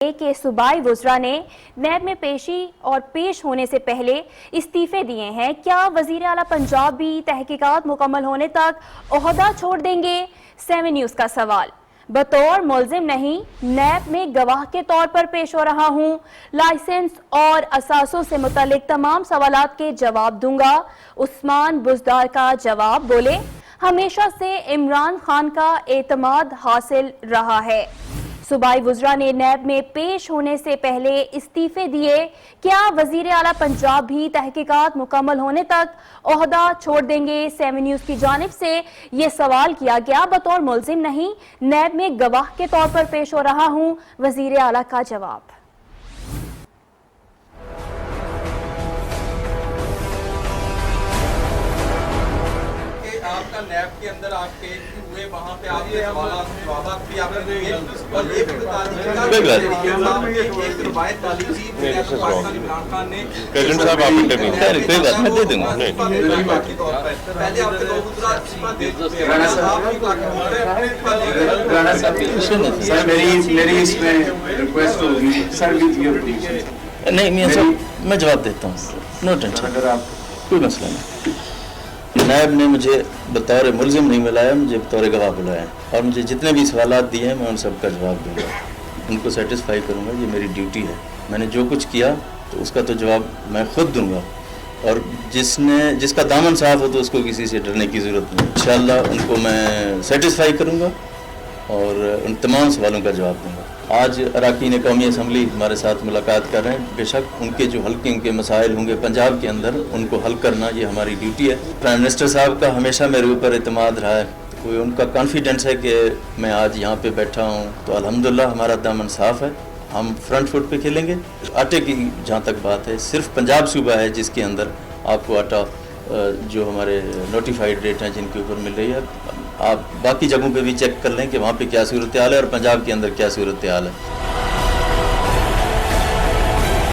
کے صوبائی وزراء نے نیب میں پیش ہونے سے پہلے استعفے دیے ہیں۔ کیا وزیر اعلیٰ پنجاب بھی تحقیقات مکمل ہونے تک عہدہ چھوڑ دیں گے؟ 7 نیوز کا سوال۔ بطور ملزم نہیں، نیب میں گواہ کے طور پر پیش ہو رہا ہوں، لائسنس اور اثاثوں سے متعلق تمام سوالات کے جواب دوں گا۔ عثمان بزدار کا جواب، بولے ہمیشہ سے عمران خان کا اعتماد حاصل رہا ہے۔ صوبائی وزراء نے نیب میں پیش ہونے سے پہلے استعفے دیے۔ کیا وزیر اعلیٰ پنجاب بھی تحقیقات مکمل ہونے تک عہدہ چھوڑ دیں گے؟ 7 نیوز کی جانب سے یہ سوال کیا گیا۔ بطور ملزم نہیں، نیب میں گواہ کے طور پر پیش ہو رہا ہوں، وزیر اعلیٰ کا جواب۔ آپ کا نیب کے اندر آپ کے ہوئے، وہاں پہ آپ کے سوالات جوابات بھی آپ نے دیے اور یہ بھی بتا دیجیے کہ ایک روایت ڈالی تھی پاکستان عمران خان نے پریزیڈنٹ صاحب آپ نے کوئی بات میں دے دوں گا۔ پہلے آپ کے دو گزرات میری اس میں ریکویسٹ ہوگی سر نہیں میاں صاحب میں جواب دیتا ہوں، نو ٹینشن، اگر آپ کوئی مسئلہ نہیں۔ نیب نے مجھے بطور ملزم نہیں بلایا، مجھے بطور گواہ بلایا اور مجھے جتنے بھی سوالات دیے ہیں میں ان سب کا جواب دوں گا، ان کو سیٹسفائی کروں گا۔ یہ میری ڈیوٹی ہے، میں نے جو کچھ کیا تو اس کا تو جواب میں خود دوں گا، اور جس کا دامن صاف ہو تو اس کو کسی سے ڈرنے کی ضرورت نہیں۔ انشاءاللہ ان کو میں سیٹسفائی کروں گا اور ان تمام سوالوں کا جواب دوں گا۔ آج اراکین قومی اسمبلی ہمارے ساتھ ملاقات کر رہے ہیں، بے شک ان کے جو حلقے کے مسائل ہوں گے پنجاب کے اندر ان کو حل کرنا یہ ہماری ڈیوٹی ہے۔ پرائم منسٹر صاحب کا ہمیشہ میرے اوپر اعتماد رہا ہے، کوئی ان کا کانفیڈنس ہے کہ میں آج یہاں پہ بیٹھا ہوں تو الحمدللہ ہمارا دامن صاف ہے، ہم فرنٹ فٹ پہ کھیلیں گے۔ آٹے کی جہاں تک بات ہے، صرف پنجاب صوبہ ہے جس کے اندر آپ کو آٹا جو ہمارے نوٹیفائڈ ریٹ ہیں جن کے اوپر مل رہی ہے، آپ باقی جگہوں پہ بھی چیک کر لیں کہ وہاں پہ کیا صورتحال ہے اور پنجاب کے اندر کیا صورتحال ہے۔